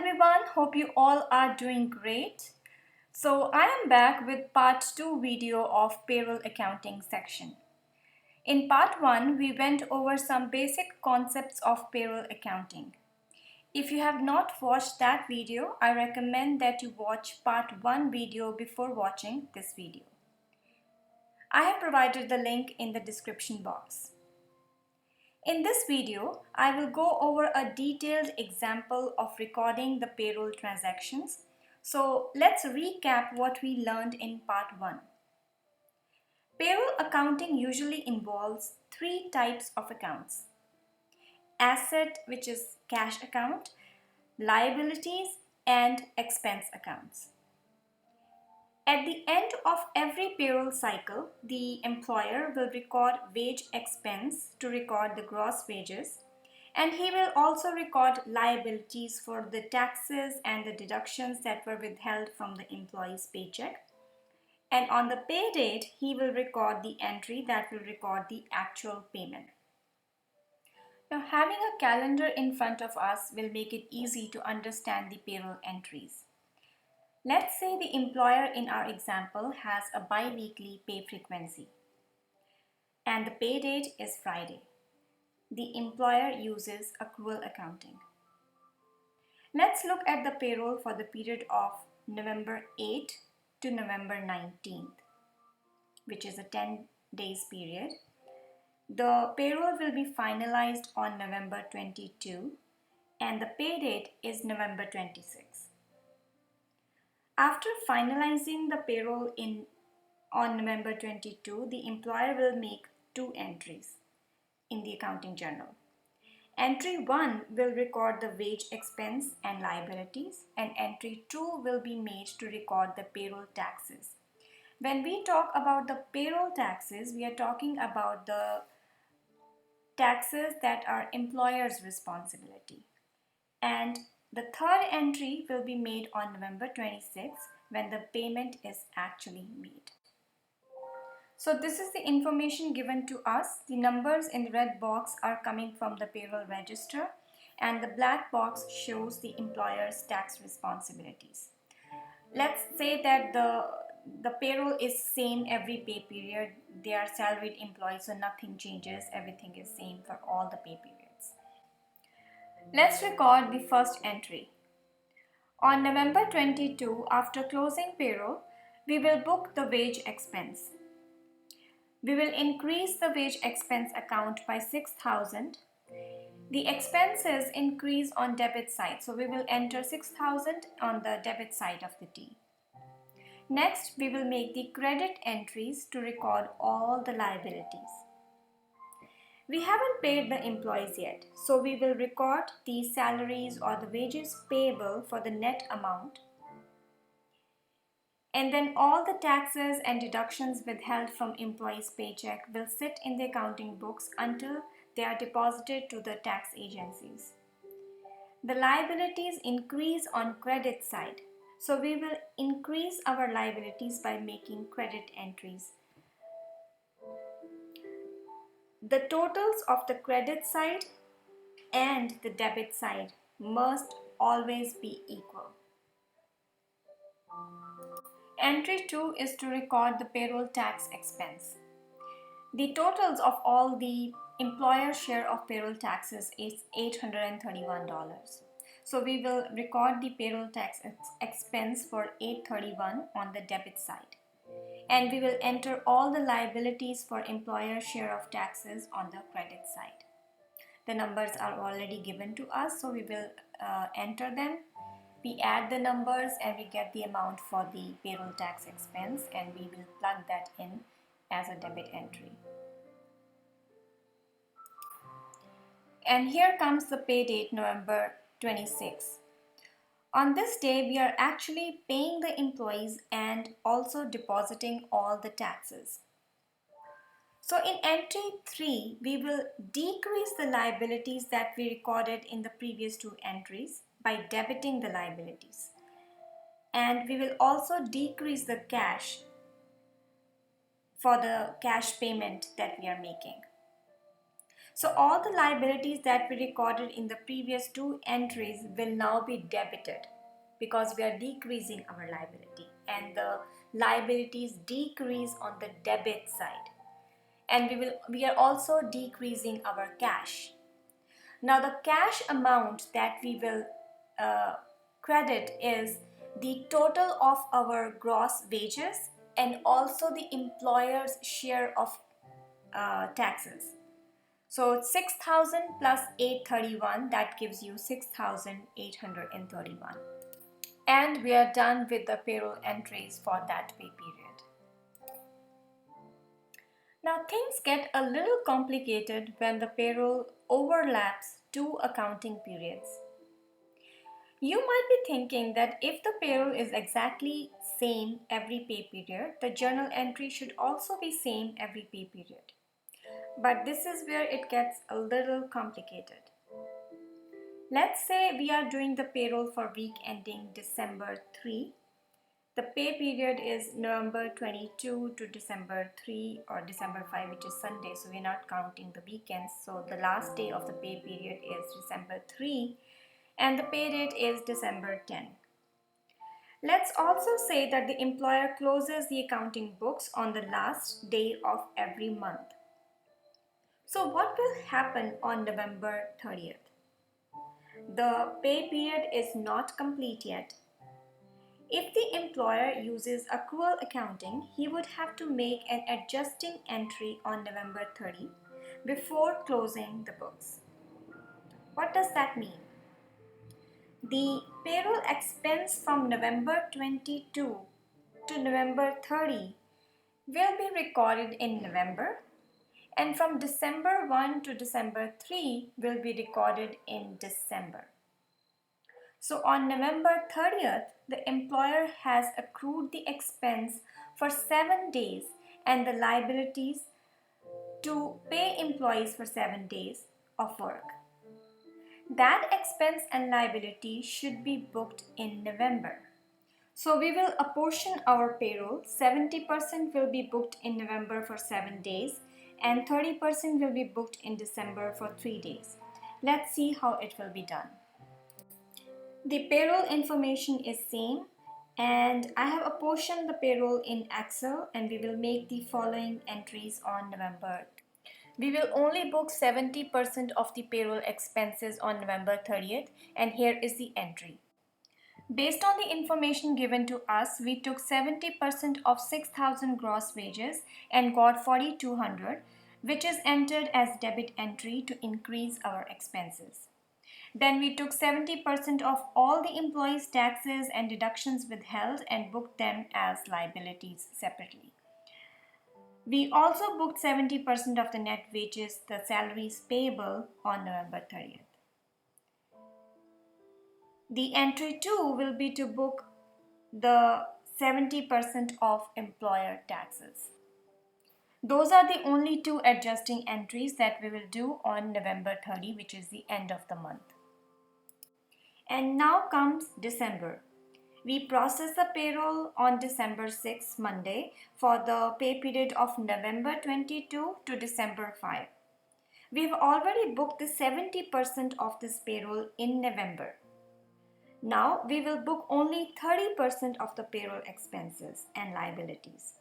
everyone, hope you all are doing great. So I am back with part 2 video of payroll accounting section. In part 1, we went over some basic concepts of payroll accounting. If you have not watched that video, I recommend that you watch part 1 video before watching this video. I have provided the link in the description box. In this video, I will go over a detailed example of recording the payroll transactions. So let's recap what we learned in part 1. Payroll accounting usually involves 3 types of accounts. Asset, which is cash account, liabilities, and expense accounts. At the end of every payroll cycle, the employer will record wage expense to record the gross wages, and he will also record liabilities for the taxes and the deductions that were withheld from the employee's paycheck. And on the pay date, he will record the entry that will record the actual payment. Now, having a calendar in front of us will make it easy to understand the payroll entries. Let's say the employer in our example has a bi-weekly pay frequency and the pay date is Friday. The employer uses accrual accounting. Let's look at the payroll for the period of November 8 to November 19th, which is a 10 days period. The payroll will be finalized on November 22 and the pay date is November 26. After finalizing the payroll on November 22, the employer will make 2 entries in the accounting journal. Entry 1 will record the wage expense and liabilities, and entry 2 will be made to record the payroll taxes. When we talk about the payroll taxes, we are talking about the taxes that are employer's responsibility. And the third entry will be made on November 26 when the payment is actually made. So this is the information given to us. The numbers in the red box are coming from the payroll register and the black box shows the employer's tax responsibilities. Let's say that the payroll is same every pay period. They are salaried employees, so nothing changes. Everything is same for all the pay periods. Let's record the first entry. On November 22, after closing payroll, we will book the wage expense. We will increase the wage expense account by 6,000. The expenses increase on debit side, so we will enter 6,000 on the debit side of the T. Next, we will make the credit entries to record all the liabilities. We haven't paid the employees yet, so we will record the salaries or the wages payable for the net amount. And then all the taxes and deductions withheld from employees' paycheck will sit in the accounting books until they are deposited to the tax agencies. The liabilities increase on credit side, so we will increase our liabilities by making credit entries. The totals of the credit side and the debit side must always be equal. Entry 2 is to record the payroll tax expense. The totals of all the employer share of payroll taxes is $831. So we will record the payroll tax expense for $831 on the debit side. And we will enter all the liabilities for employer share of taxes on the credit side. The numbers are already given to us, so we will enter them. We add the numbers and we get the amount for the payroll tax expense and we will plug that in as a debit entry. And here comes the pay date, November 26. On this day, we are actually paying the employees and also depositing all the taxes. So in entry 3, we will decrease the liabilities that we recorded in the previous 2 entries by debiting the liabilities. And we will also decrease the cash for the cash payment that we are making. So all the liabilities that we recorded in the previous two entries will now be debited because we are decreasing our liability, and the liabilities decrease on the debit side, and we are also decreasing our cash. Now the cash amount that we will credit is the total of our gross wages and also the employer's share of taxes. So 6,000 plus 831, that gives you 6,831. And we are done with the payroll entries for that pay period. Now things get a little complicated when the payroll overlaps two accounting periods. You might be thinking that if the payroll is exactly same every pay period, the journal entry should also be same every pay period. But this is where it gets a little complicated. Let's say we are doing the payroll for week ending December 3. The pay period is November 22 to December 3 or December 5, which is Sunday, so we're not counting the weekends. So the last day of the pay period is December 3 and the pay date is December 10. Let's also say that the employer closes the accounting books on the last day of every month. So what will happen on November 30th? The pay period is not complete yet. If the employer uses accrual accounting, he would have to make an adjusting entry on November 30 before closing the books. What does that mean? The payroll expense from November 22 to November 30 will be recorded in November, and from December 1 to December 3 will be recorded in December. So on November 30th, the employer has accrued the expense for 7 days and the liabilities to pay employees for 7 days of work. That expense and liability should be booked in November. So we will apportion our payroll. 70% will be booked in November for 7 days and 30% will be booked in December for 3 days. Let's see how it will be done. The payroll information is same, and I have apportioned the payroll in Excel, and we will make the following entries on November. We will only book 70% of the payroll expenses on November 30th, and here is the entry. Based on the information given to us, we took 70% of 6,000 gross wages and got 4,200, which is entered as debit entry to increase our expenses. Then we took 70% of all the employees' taxes and deductions withheld and booked them as liabilities separately. We also booked 70% of the net wages, the salaries payable on November 30th. The entry 2 will be to book the 70% of employer taxes. Those are the only two adjusting entries that we will do on November 30, which is the end of the month. And now comes December. We process the payroll on December 6, Monday, for the pay period of November 22 to December 5. We have already booked the 70% of this payroll in November. Now we will book only 30% of the payroll expenses and liabilities.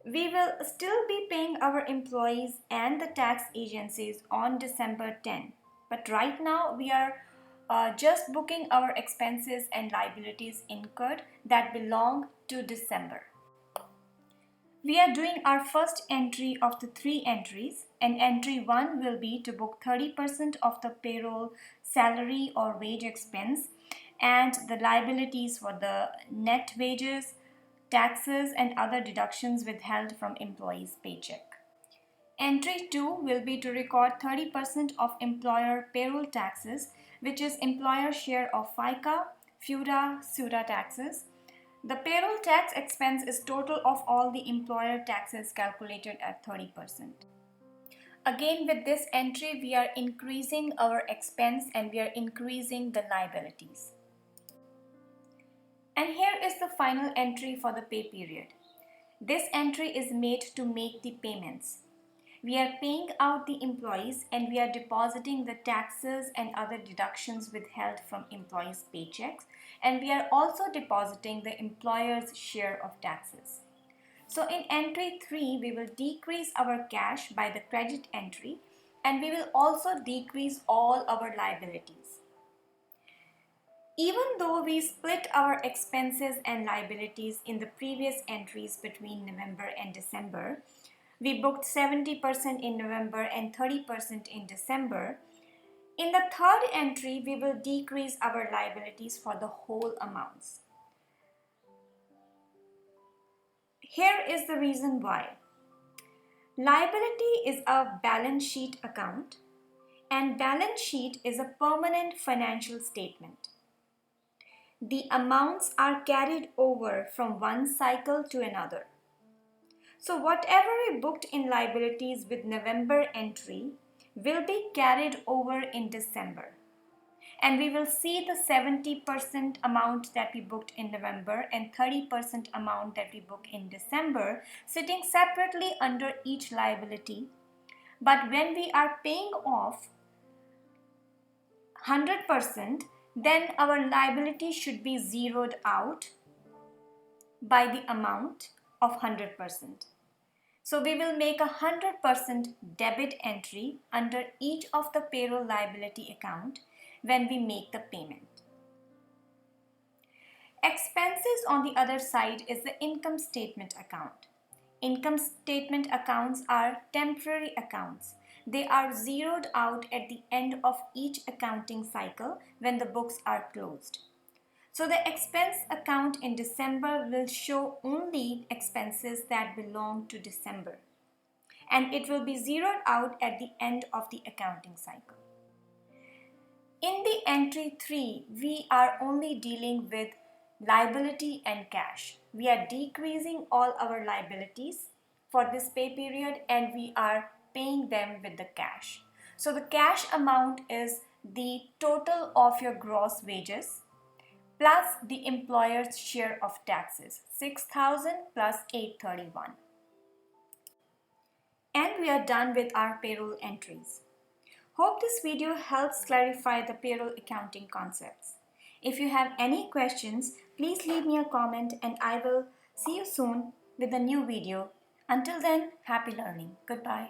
We will still be paying our employees and the tax agencies on December 10, but right now we are just booking our expenses and liabilities incurred that belong to December. We are doing our first entry of the 3 entries, and entry 1 will be to book 30% of the payroll salary or wage expense and the liabilities for the net wages, taxes and other deductions withheld from employees' paycheck. Entry 2 will be to record 30% of employer payroll taxes, which is employer share of FICA, FUTA, SUTA taxes. The payroll tax expense is total of all the employer taxes calculated at 30%. Again, with this entry, we are increasing our expense and we are increasing the liabilities. And here is the final entry for the pay period. This entry is made to make the payments. We are paying out the employees and we are depositing the taxes and other deductions withheld from employees' paychecks, and we are also depositing the employer's share of taxes. So in entry 3, we will decrease our cash by the credit entry, and we will also decrease all our liabilities. Even though we split our expenses and liabilities in the previous entries between November and December, we booked 70% in November and 30% in December. In the third entry, we will decrease our liabilities for the whole amounts. Here is the reason why. Liability is a balance sheet account, and balance sheet is a permanent financial statement. The amounts are carried over from one cycle to another. So whatever we booked in liabilities with November entry will be carried over in December. And we will see the 70% amount that we booked in November and 30% amount that we book in December sitting separately under each liability. But when we are paying off 100%, then our liability should be zeroed out by the amount of 100%. So we will make a 100% debit entry under each of the payroll liability account when we make the payment. Expenses on the other side is the income statement account. Income statement accounts are temporary accounts. They are zeroed out at the end of each accounting cycle when the books are closed. So the expense account in December will show only expenses that belong to December, and it will be zeroed out at the end of the accounting cycle. In the entry 3, we are only dealing with liability and cash. We are decreasing all our liabilities for this pay period and we are paying them with the cash. So the cash amount is the total of your gross wages plus the employer's share of taxes, 6,000 plus 831. And we are done with our payroll entries. Hope this video helps clarify the payroll accounting concepts. If you have any questions, please leave me a comment and I will see you soon with a new video. Until then, happy learning. Goodbye.